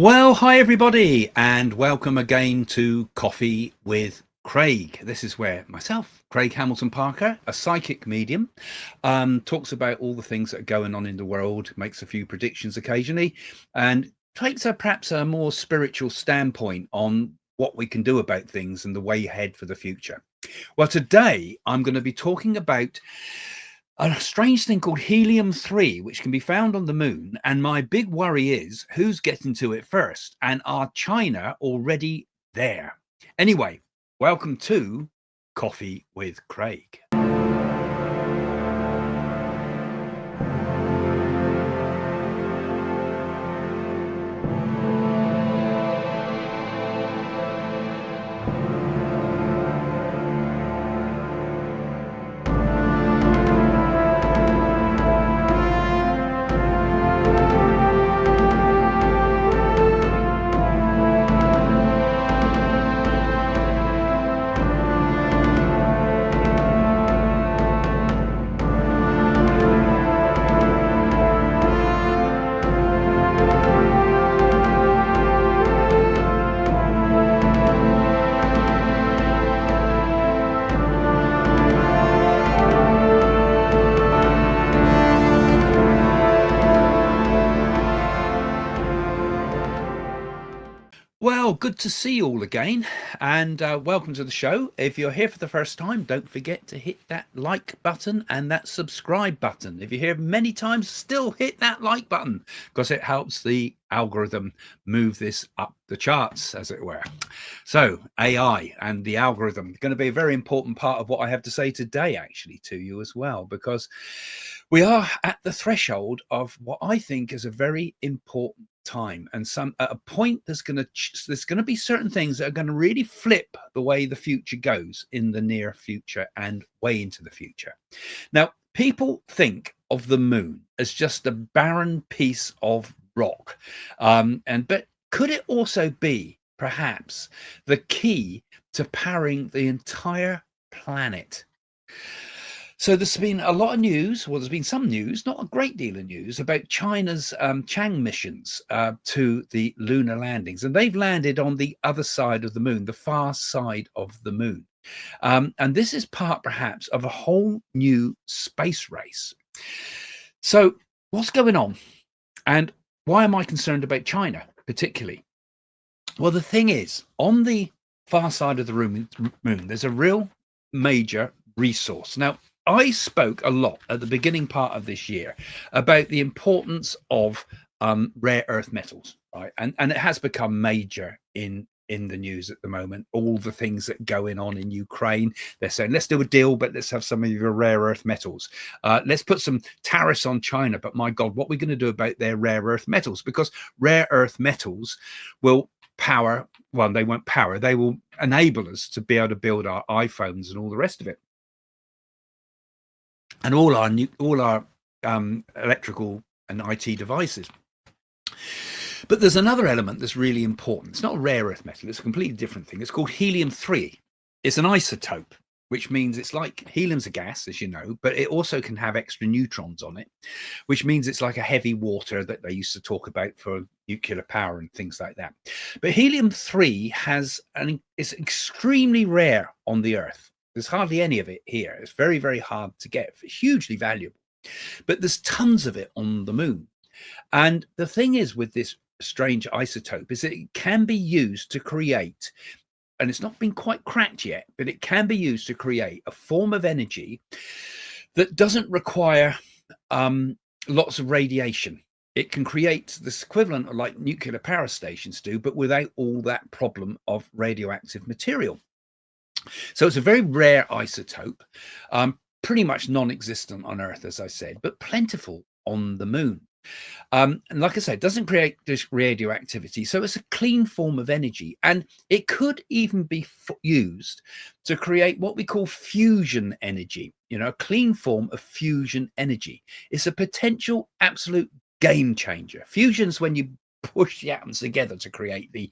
Well, hi everybody, and welcome again to Coffee with Craig. This is where myself, Craig Hamilton Parker, a psychic medium, talks about all the things that are going on in the world, makes a few predictions occasionally, and takes perhaps a more spiritual standpoint on what we can do about things and the way ahead for the future. Well, today I'm going to be talking about a strange thing called Helium-3, which can be found on the moon. And my big worry is who's getting to it first? And are China already there? Anyway, welcome to Coffee with Craig. Well, good to see you all again, and welcome to the show. If you're here for the first time, don't forget to hit that like button and that subscribe button. If you're here many times, still hit that like button because it helps the algorithm move this up the charts, as it were. So AI and the algorithm are going to be a very important part of what I have to say today, actually, to you as well, because we are at the threshold of what I think is a very important time, and at a point there's going to be certain things that are going to really flip the way the future goes in the near future and way into the future. Now, people think of the moon as just a barren piece of rock, but could it also be perhaps the key to powering the entire planet? So there's been a lot of news. Well, there's been some news, not a great deal of news, about China's Chang missions to the lunar landings. And they've landed on the other side of the moon, the far side of the moon. And this is part, perhaps, of a whole new space race. So what's going on? And why am I concerned about China, particularly? Well, the thing is, on the far side of the moon, there's a real major resource. Now, I spoke a lot at the beginning part of this year about the importance of rare earth metals, right? And it has become major in the news at the moment. All the things that are going on in Ukraine, they're saying, let's do a deal, but let's have some of your rare earth metals. Let's put some tariffs on China, but my God, what are we going to do about their rare earth metals? Because rare earth metals will power, well, they won't power, they will enable us to be able to build our iPhones and all the rest of it. And all our electrical and IT devices. But there's another element that's really important. It's not a rare earth metal. It's a completely different thing. It's called Helium-3. It's an isotope, which means it's like helium's a gas, as you know, but it also can have extra neutrons on it, which means it's like a heavy water that they used to talk about for nuclear power and things like that. But Helium-3 is extremely rare on the Earth. There's hardly any of it here. It's very, very hard to get. It's hugely valuable. But there's tons of it on the moon. And the thing is with this strange isotope is that it can be used to create, and it's not been quite cracked yet, but it can be used to create a form of energy that doesn't require lots of radiation. It can create this equivalent of like nuclear power stations do, but without all that problem of radioactive material. So it's a very rare isotope, pretty much non-existent on Earth, as I said, but plentiful on the moon. And like I said, it doesn't create this radioactivity. So it's a clean form of energy. And it could even be used to create what we call fusion energy, a clean form of fusion energy. It's a potential absolute game changer. Fusion's when you push the atoms together to create the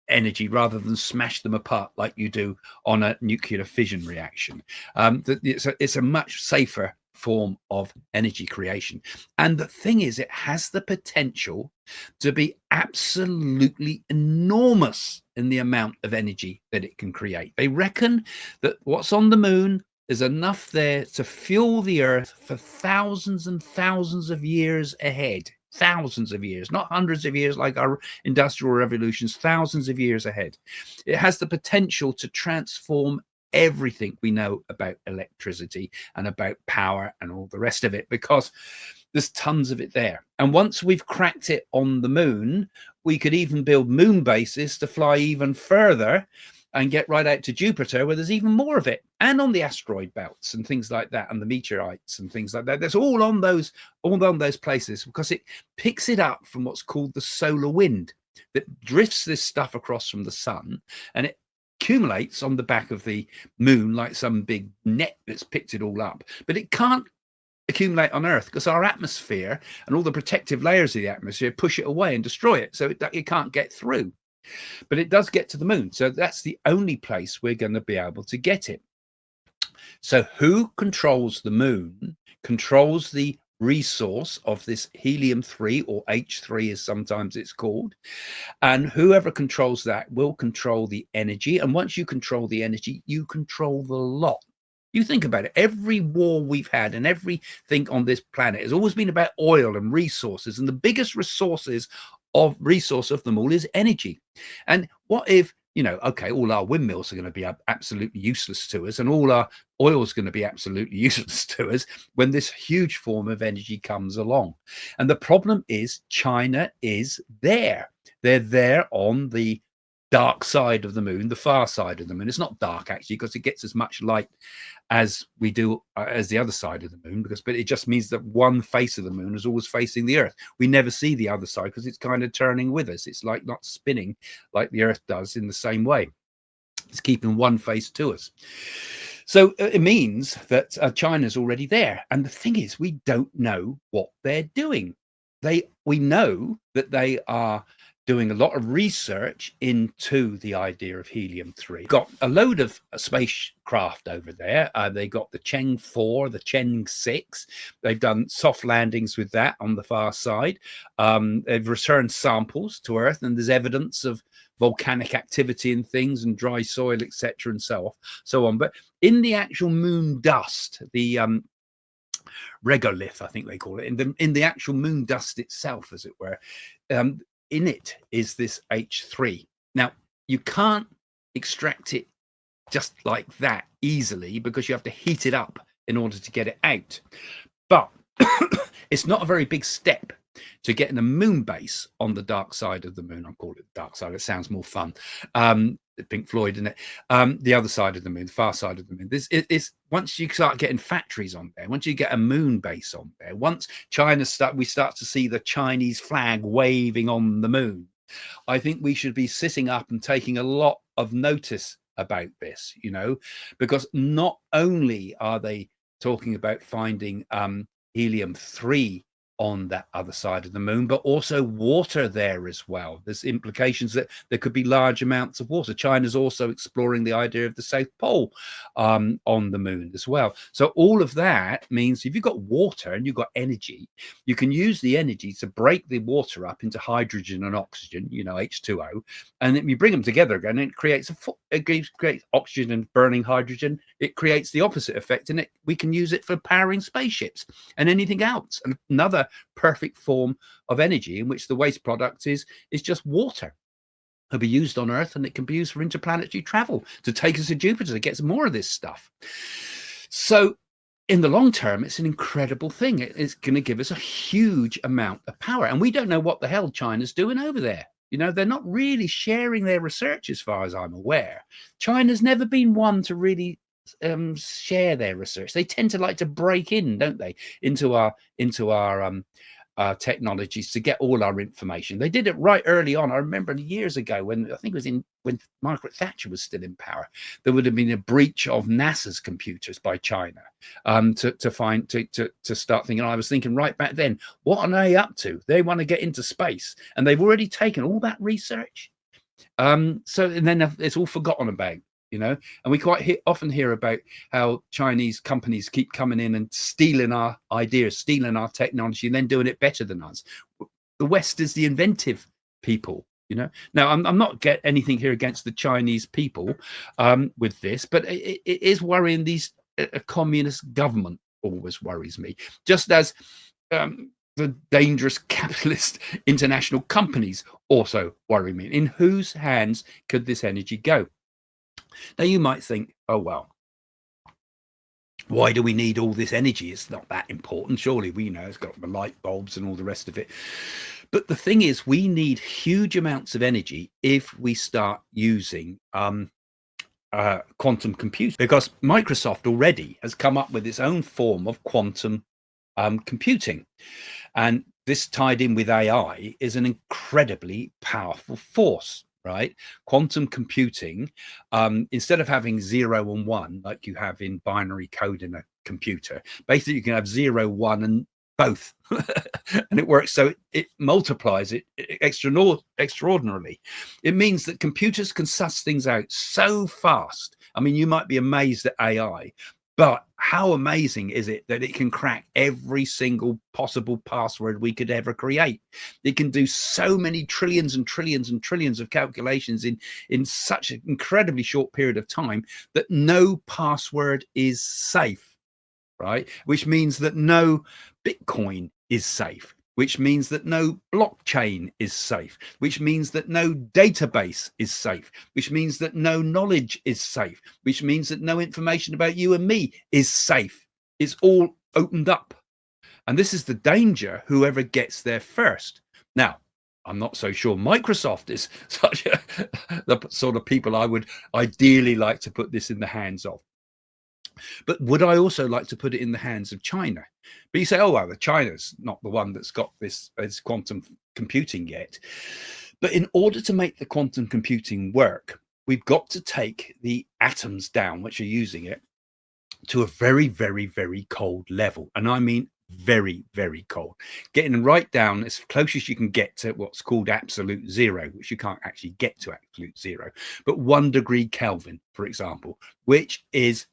energy rather than smash them apart like you do on a nuclear fission reaction. It's a much safer form of energy creation. And the thing is, it has the potential to be absolutely enormous in the amount of energy that it can create. They reckon that what's on the moon is enough there to fuel the Earth for thousands and thousands of years ahead. Thousands of years, not hundreds of years like our industrial revolutions, thousands of years ahead. It has the potential to transform everything we know about electricity and about power and all the rest of it, because there's tons of it there. And once we've cracked it on the moon, we could even build moon bases to fly even further and get right out to Jupiter, where there's even more of it, and on the asteroid belts and things like that, and the meteorites and things like that. That's all on those places, because it picks it up from what's called the solar wind that drifts this stuff across from the sun, and it accumulates on the back of the moon like some big net that's picked it all up. But it can't accumulate on Earth because our atmosphere and all the protective layers of the atmosphere push it away and destroy it, so it can't get through. But it does get to the moon, so that's the only place we're going to be able to get it. So who controls the moon controls the resource of this helium-3, or H3 as sometimes it's called, and whoever controls that will control the energy. And once you control the energy, you control the lot. You think about it, every war we've had and everything on this planet has always been about oil and resources, and the biggest resource of them all is energy. And what if, okay, all our windmills are going to be absolutely useless to us, and all our oil is going to be absolutely useless to us when this huge form of energy comes along. And the problem is China is there. They're there on the dark side of the moon, the far side of the moon. It's not dark actually, because it gets as much light as we do as the other side of the moon, but it just means that one face of the moon is always facing the Earth. We never see the other side because it's kind of turning with us. It's like not spinning like the Earth does in the same way. It's keeping one face to us. So it means that China's already there. And the thing is, we don't know what they're doing. We know that they are doing a lot of research into the idea of helium-3. Got a load of spacecraft over there. They got the Cheng 4, the Cheng 6. They've done soft landings with that on the far side. They've returned samples to Earth, and there's evidence of volcanic activity and things, and dry soil, etc., and so on. But in the actual moon dust, the regolith, I think they call it, in the actual moon dust itself, as it were, in it is this H3. Now, you can't extract it just like that easily, because you have to heat it up in order to get it out. But it's not a very big step to getting a moon base on the dark side of the moon. I'll call it dark side, it sounds more fun. Pink Floyd, isn't it? The other side of the moon, the far side of the moon. Once you start getting factories on there, once you get a moon base on there, once we start to see the Chinese flag waving on the moon, I think we should be sitting up and taking a lot of notice about this, because not only are they talking about finding helium-3 on that other side of the moon, but also water there as well. There's implications that there could be large amounts of water. China's also exploring the idea of the South Pole on the moon as well. So all of that means if you've got water and you've got energy, you can use the energy to break the water up into hydrogen and oxygen, H2O, and then you bring them together again, and it creates oxygen and burning hydrogen. It creates the opposite effect, and we can use it for powering spaceships and anything else. And another perfect form of energy in which the waste product is just water. It'll be used on Earth, and it can be used for interplanetary travel to take us to Jupiter to get some more of this stuff. So in the long term, it's an incredible thing. It's going to give us a huge amount of power, and we don't know what the hell China's doing over there. They're not really sharing their research as far as I'm aware. China's never been one to really share their research. They tend to like to break in, don't they, into our technologies to get all our information. They did it right early on. I remember years ago when when Margaret Thatcher was still in power, there would have been a breach of NASA's computers by China to start thinking. I was thinking right back then, what are they up to? They want to get into space, and they've already taken all that research. So and then it's all forgotten about. And we quite often hear about how Chinese companies keep coming in and stealing our ideas, stealing our technology, and then doing it better than us. The West is the inventive people. Now, I'm not get anything here against the Chinese people with this, but it is worrying. A communist government always worries me, just as the dangerous capitalist international companies also worry me. In whose hands could this energy go? Now, you might think, oh, well, why do we need all this energy? It's not that important. Surely we know it's got the light bulbs and all the rest of it. But the thing is, we need huge amounts of energy if we start using quantum computing, because Microsoft already has come up with its own form of quantum computing. And this, tied in with AI, is an incredibly powerful force, right? Quantum computing, instead of having 0 and 1 like you have in binary code in a computer, basically you can have 0, 1 and both. And it works, so it multiplies it extraordinarily. It means that computers can suss things out so fast. I mean, you might be amazed at AI, but how amazing is it that it can crack every single possible password we could ever create? It can do so many trillions and trillions and trillions of calculations in such an incredibly short period of time that no password is safe, right? Which means that no Bitcoin is safe, which means that no blockchain is safe, which means that no database is safe, which means that no knowledge is safe, which means that no information about you and me is safe. It's all opened up. And this is the danger, whoever gets there first. Now, I'm not so sure Microsoft is such the sort of people I would ideally like to put this in the hands of. But would I also like to put it in the hands of China? But you say, oh, well, China's not the one that's got this quantum computing yet. But in order to make the quantum computing work, we've got to take the atoms down, which are using it, to a very, very, very cold level. And I mean very, very cold, getting right down as close as you can get to what's called absolute zero, which you can't actually get to absolute zero, but 1 degree Kelvin, for example, which is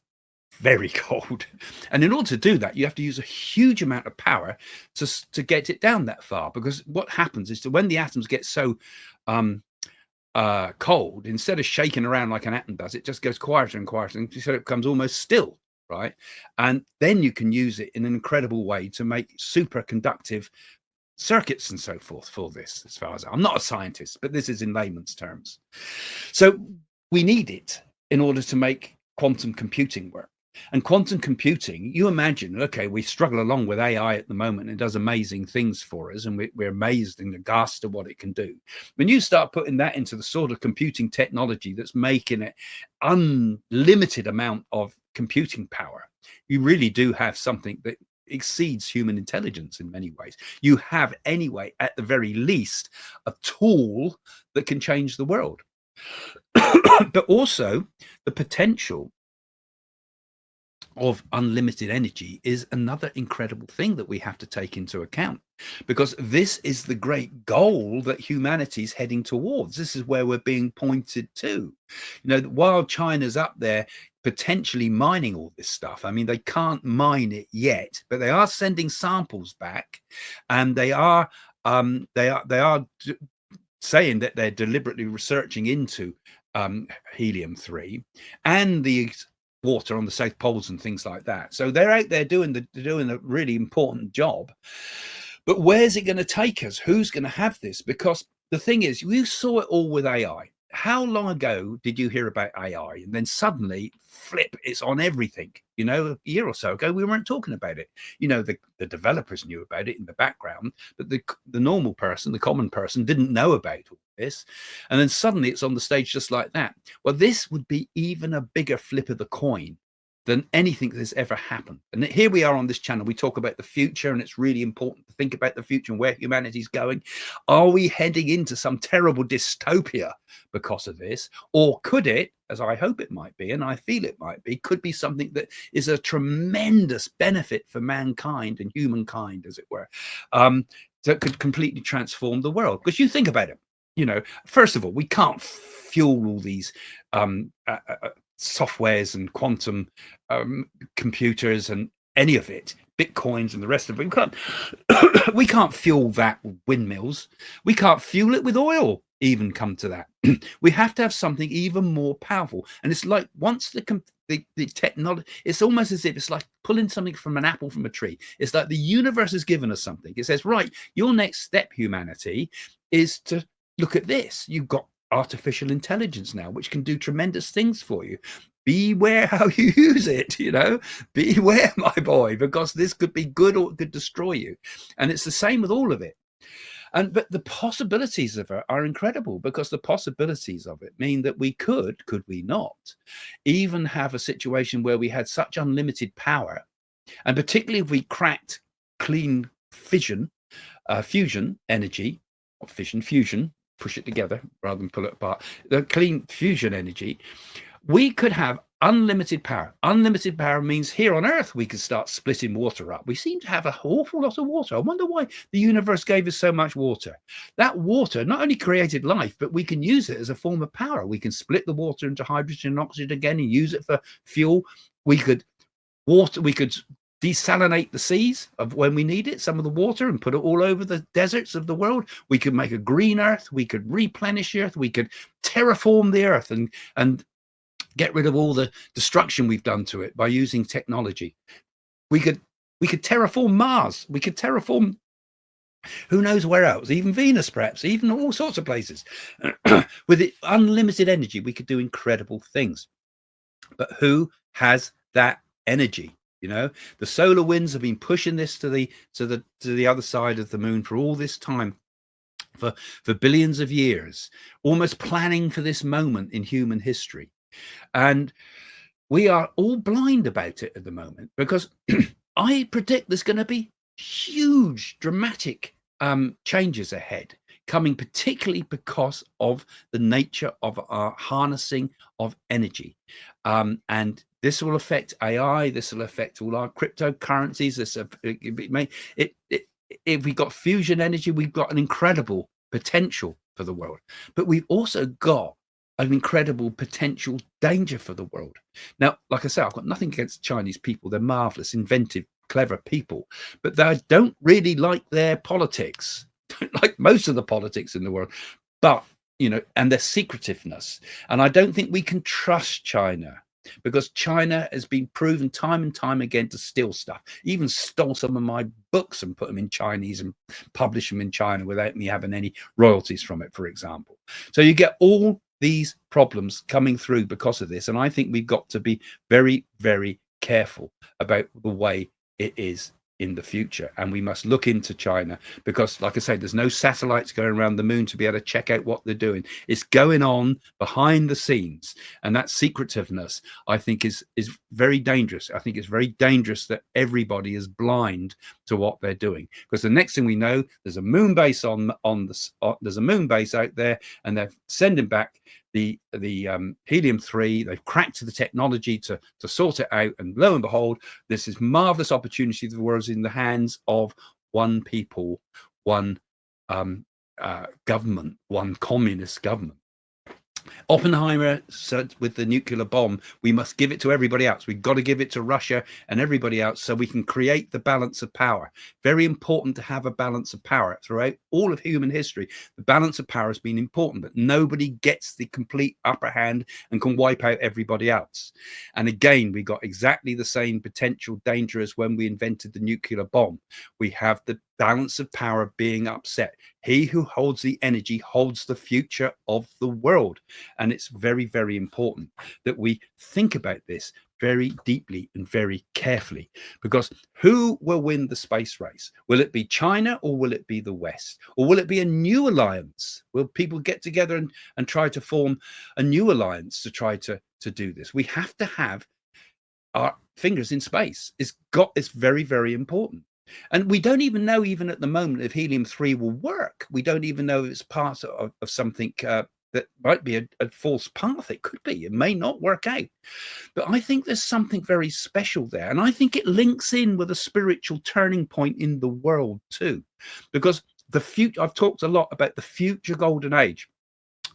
very cold. And in order to do that, you have to use a huge amount of power to get it down that far, because what happens is that when the atoms get so cold, instead of shaking around like an atom does, it just goes quieter and quieter, and so it becomes almost still, right? And then you can use it in an incredible way to make superconductive circuits and so forth for this. As far as I'm not a scientist, but this is in layman's terms. So we need it in order to make quantum computing work. And quantum computing, you imagine, okay, we struggle along with AI at the moment. It does amazing things for us, and we're amazed and aghast at what it can do. When you start putting that into the sort of computing technology that's making it unlimited amount of computing power, you really do have something that exceeds human intelligence in many ways. You have, anyway, at the very least, a tool that can change the world. But also the potential of unlimited energy is another incredible thing that we have to take into account, because this is the great goal that humanity is heading towards. This is where we're being pointed to. While China's up there potentially mining all this stuff, I mean, they can't mine it yet, but they are sending samples back, and they are saying that they're deliberately researching into Helium-3 and the water on the South Poles and things like that. So they're out there doing a really important job. But where's it going to take us? Who's going to have this? Because the thing is, you saw it all with AI. How long ago did you hear about AI? And then suddenly, flip, it's on everything. A year or so ago, we weren't talking about it. The developers knew about it in the background, but the normal person, the common person, didn't know about all this. And then suddenly it's on the stage just like that. Well, this would be even a bigger flip of the coin than anything that's ever happened. And here we are on this channel. We talk about the future, and it's really important to think about the future and where humanity's going. Are we heading into some terrible dystopia because of this? Or could it, as I hope it might be, and I feel it might be, could be something that is a tremendous benefit for mankind and humankind, as it were, that could completely transform the world? Because you think about it, first of all, we can't fuel all these softwares and quantum computers and any of it, bitcoins and the rest of it. We can't fuel that with windmills. We can't fuel it with oil. Even come to that, we have to have something even more powerful. And it's like once the technology, it's almost as if it's like pulling something from an apple from a tree. It's like the universe has given us something. It says, right, your next step, humanity, is to look at this. You've got artificial intelligence now, which can do tremendous things for you. Beware how you use it, beware, my boy, because this could be good or it could destroy you. And it's the same with all of it. But the possibilities of it are incredible, because the possibilities of it mean that we could we not, even have a situation where we had such unlimited power, and particularly if we cracked clean fission, fusion energy, or fission, fusion, push it together rather than pull it apart, the clean fusion energy, we could have unlimited power. Unlimited power means here on Earth, we could start splitting water up. We seem to have an awful lot of water. I wonder why the universe gave us so much water. That water not only created life, but we can use it as a form of power. We can split the water into hydrogen and oxygen again and use it for fuel. We could desalinate the seas of when we need it, some of the water, and put it all over the deserts of the world. We could make a green Earth. We could replenish the Earth. We could terraform the Earth and get rid of all the destruction we've done to it by using technology. We could terraform Mars. We could terraform who knows where else, even Venus, perhaps, even all sorts of places. With it, unlimited energy, we could do incredible things. But who has that energy? The solar winds have been pushing this to the other side of the moon for all this time, for billions of years, almost planning for this moment in human history. And we are all blind about it at the moment, because I predict there's going to be huge, dramatic changes ahead, coming particularly because of the nature of our harnessing of energy. And this will affect AI. This will affect all our cryptocurrencies. If we've got fusion energy, we've got an incredible potential for the world. But we've also got an incredible potential danger for the world. Now, like I say, I've got nothing against Chinese people. They're marvelous, inventive, clever people, but they don't really like their politics, don't like most of the politics in the world, but, and their secretiveness. And I don't think we can trust China, because China has been proven time and time again to steal stuff. Even stole some of my books and put them in Chinese and publish them in China without me having any royalties from it, for example. So you get all these problems coming through because of this. And I think we've got to be very, very careful about the way it is in the future. And we must look into China, because, like I say, there's no satellites going around the moon to be able to check out what they're doing. It's going on behind the scenes. And that secretiveness, I think, is very dangerous. I think it's very dangerous that everybody is blind to what they're doing, because the next thing we know, there's a moon base there's a moon base out there, and they're sending back the Helium-3. They've cracked the technology to sort it out, and lo and behold, this is marvelous opportunity. The world's in the hands of one people, one government, one communist government. Oppenheimer said with the nuclear bomb, we must give it to everybody else. We've got to give it to Russia and everybody else, so we can create the balance of power. Very important to have a balance of power throughout all of human history. The balance of power has been important, but nobody gets the complete upper hand and can wipe out everybody else. And again, we got exactly the same potential danger as when we invented the nuclear bomb. We have the balance of power being upset. He who holds the energy holds the future of the world. And it's very, very important that we think about this very deeply and very carefully, because who will win the space race? Will it be China, or will it be the West? Or will it be a new alliance? Will people get together and try to form a new alliance to try to do this? We have to have our fingers in space. It's very, very important. And we don't even know, even at the moment, if Helium-3 will work. We don't even know if it's part of something that might be a false path. It could be. It may not work out. But I think there's something very special there. And I think it links in with a spiritual turning point in the world too. Because the future, I've talked a lot about the future golden age.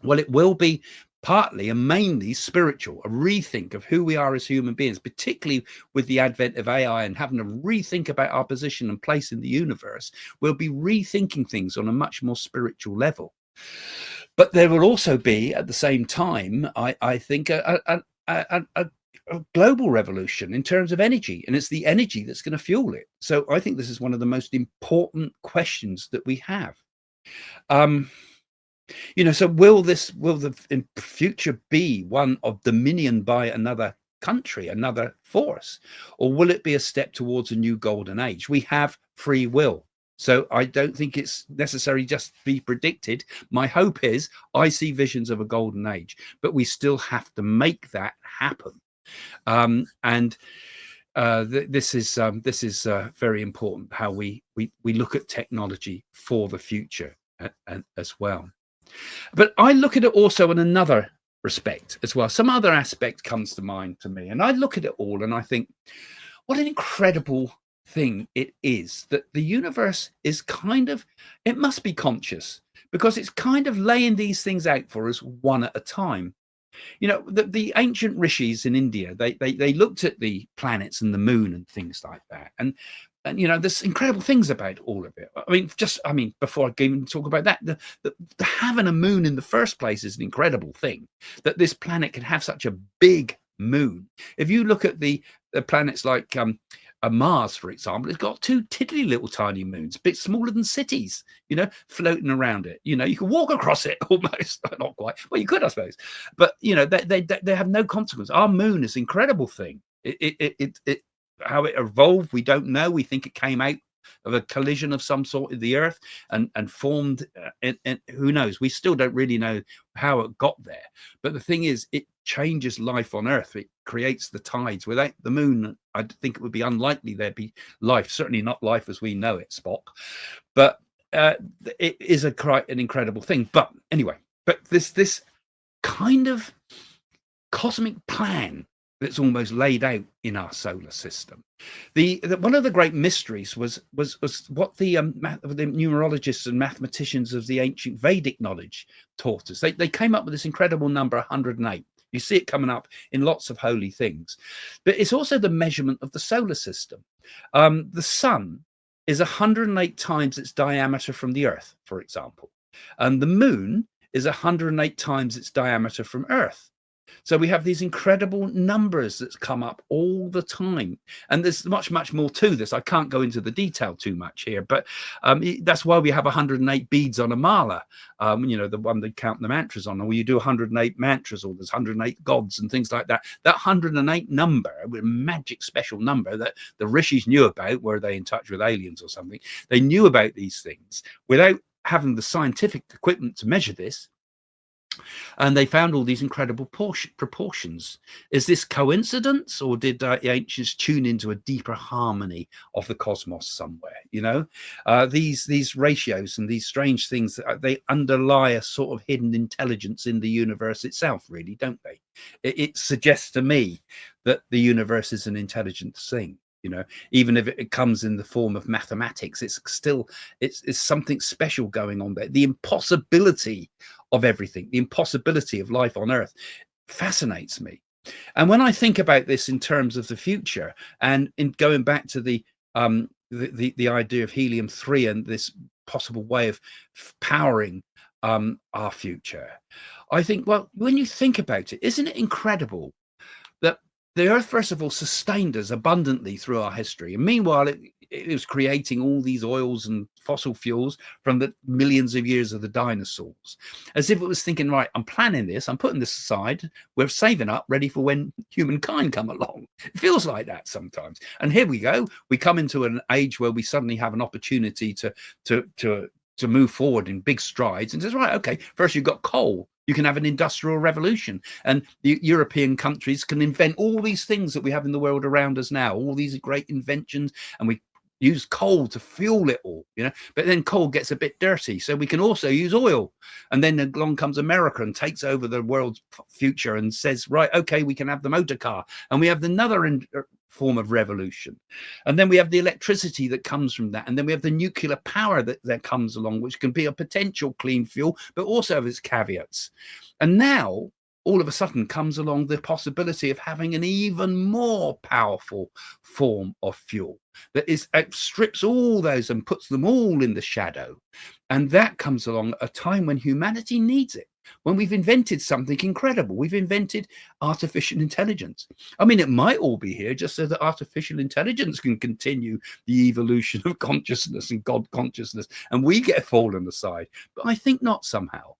Well, it will be partly and mainly spiritual, a rethink of who we are as human beings, particularly with the advent of AI and having to rethink about our position and place in the universe. We'll be rethinking things on a much more spiritual level. But there will also be, at the same time, I think, a global revolution in terms of energy, and it's the energy that's going to fuel it. So I think this is one of the most important questions that we have. So will the future be one of dominion by another country, another force, or will it be a step towards a new golden age? We have free will. So I don't think it's necessary just to be predicted. My hope is I see visions of a golden age, but we still have to make that happen. This is very important, how we look at technology for the future as well. But I look at it also in another respect as well. Some other aspect comes to mind to me, and I look at it all and I think, what an incredible thing it is that the universe is it must be conscious, because it's kind of laying these things out for us one at a time. The ancient rishis in India, they looked at the planets and the moon and things like that, and there's incredible things about all of it. Before I even talk about that, the having a moon in the first place is an incredible thing, that this planet can have such a big moon. If you look at the planets like Mars, for example, it's got two tiddly little tiny moons, a bit smaller than cities, floating around it. You can walk across it almost, not quite. Well, you could, I suppose, but they have no consequence. Our moon is an incredible thing. How it evolved, we don't know. We think it came out of a collision of some sort with the Earth and formed. And who knows? We still don't really know how it got there. But the thing is, it changes life on Earth. It creates the tides. Without the moon, I think it would be unlikely there'd be life. Certainly not life as we know it, Spock. But it is quite an incredible thing. But anyway, this kind of cosmic plan that's almost laid out in our solar system. One of the great mysteries was what the numerologists and mathematicians of the ancient Vedic knowledge taught us. They came up with this incredible number 108. You see it coming up in lots of holy things, but it's also the measurement of the solar system. The sun is 108 times its diameter from the Earth, for example, and the moon is 108 times its diameter from Earth. So we have these incredible numbers that come up all the time. And there's much, much more to this. I can't go into the detail too much here, but that's why we have 108 beads on a mala, the one they count the mantras on, or you do 108 mantras, or there's 108 gods and things like that. That 108 number, a magic special number that the rishis knew about. Were they in touch with aliens or something? They knew about these things without having the scientific equipment to measure this. And they found all these incredible proportions. Is this coincidence, or did the ancients tune into a deeper harmony of the cosmos somewhere? These ratios and these strange things, they underlie a sort of hidden intelligence in the universe itself, really, don't they? It suggests to me that the universe is an intelligent thing. Even if it comes in the form of mathematics, it's something special going on there. The impossibility of everything, the impossibility of life on Earth, fascinates me. And when I think about this in terms of the future, and in going back to the idea of Helium-3 and this possible way of powering our future, I think, well, when you think about it, isn't it incredible that the Earth, first of all, sustained us abundantly through our history, and meanwhile it was creating all these oils and fossil fuels from the millions of years of the dinosaurs, as if it was thinking, right, I'm planning this, I'm putting this aside, we're saving up, ready for when humankind come along. It feels like that sometimes. And here we go, we come into an age where we suddenly have an opportunity to move forward in big strides, and says, right, okay, first you've got coal. You can have an industrial revolution, and the European countries can invent all these things that we have in the world around us now, all these great inventions, and we use coal to fuel it all, but then coal gets a bit dirty, so we can also use oil. And then along comes America and takes over the world's future and says, right, okay, we can have the motor car, and we have another form of revolution. And then we have the electricity that comes from that, and then we have the nuclear power that comes along, which can be a potential clean fuel, but also have its caveats. And now all of a sudden comes along the possibility of having an even more powerful form of fuel that strips all those and puts them all in the shadow. And that comes along at a time when humanity needs it, when we've invented something incredible. We've invented artificial intelligence. I mean, it might all be here just so that artificial intelligence can continue the evolution of consciousness and God consciousness, and we get fallen aside. But I think not somehow.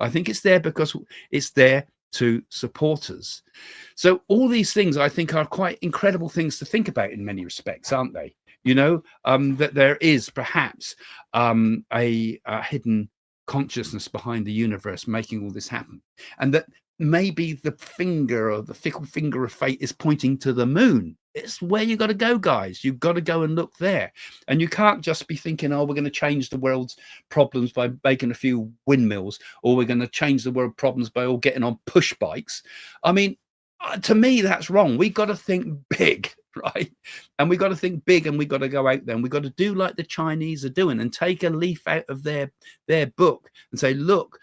I think it's there because it's there to support us. So all these things, I think, are quite incredible things to think about in many respects, aren't they? You know, that there is perhaps a hidden consciousness behind the universe making all this happen, and that maybe the finger, or the fickle finger of fate, is pointing to the moon. It's where you got to go, guys. You've got to go and look there. And you can't just be thinking, oh, we're going to change the world's problems by making a few windmills, or we're going to change the world problems by all getting on push bikes. I mean, to me, that's wrong. We've got to think big, right? And we've got to think big, and we've got to go out there, and we've got to do like the Chinese are doing and take a leaf out of their book and say, look,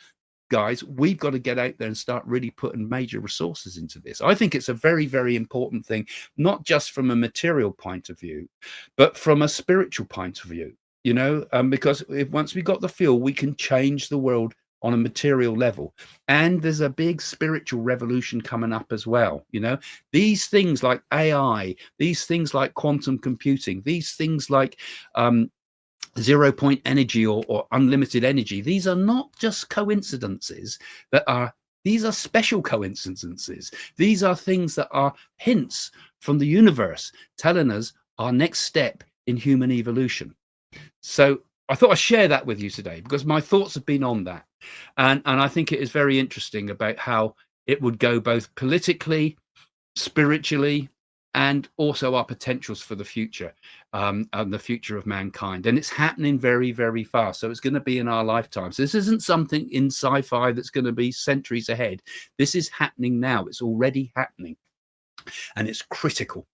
guys, we've got to get out there and start really putting major resources into this. I think it's a very, very important thing, not just from a material point of view, but from a spiritual point of view, you know, because once we got the fuel, we can change the world on a material level. And there's a big spiritual revolution coming up as well. You know, these things like AI, these things like quantum computing, these things like zero point energy or unlimited energy, these are not just coincidences. These are special coincidences. These are things that are hints from the universe telling us our next step in human evolution. So I thought I'd share that with you today, because my thoughts have been on that. And I think it is very interesting about how it would go both politically, spiritually, and also our potentials for the future, and the future of mankind. And it's happening very, very fast. So it's going to be in our lifetimes. This isn't something in sci-fi that's going to be centuries ahead. This is happening now. It's already happening. And it's critical.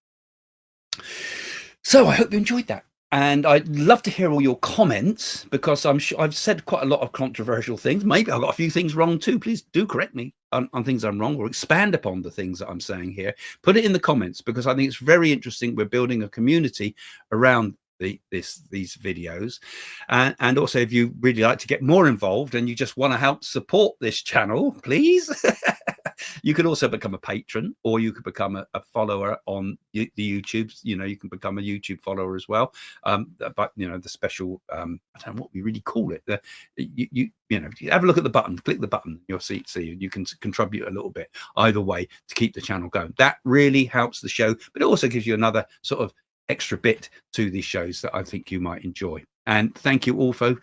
So I hope you enjoyed that. And I'd love to hear all your comments, because I'm sure I've said quite a lot of controversial things. Maybe I've got a few things wrong too. Please do correct me on things I'm wrong, or expand upon the things that I'm saying here. Put it in the comments, because I think it's very interesting. We're building a community around these videos. And also, if you really like to get more involved and you just want to help support this channel, please, you could also become a patron, or you could become a follower on the YouTube. You know, you can become a YouTube follower as well. But you know, the special, I don't know what we really call it. You know, have a look at the button, click the button, you'll see you can contribute a little bit either way to keep the channel going. That really helps the show, but it also gives you another sort of extra bit to these shows that I think you might enjoy. And thank you all for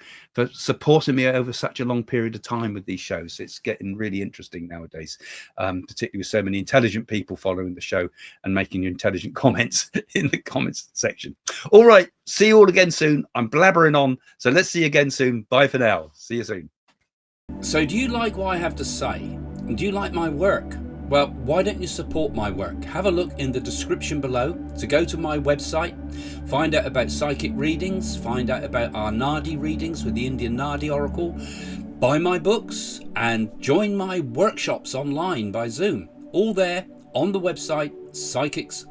supporting me over such a long period of time with these shows. It's getting really interesting nowadays, particularly with so many intelligent people following the show and making intelligent comments in the comments section. All right, see you all again soon. I'm blabbering on, so let's see you again soon. Bye for now. See you soon. So do you like what I have to say? And do you like my work? Well, why don't you support my work? Have a look in the description below to go to my website, find out about psychic readings, find out about our NAADI readings with the Indian NAADI Oracle, buy my books, and join my workshops online by Zoom. All there on the website psychics.co.uk.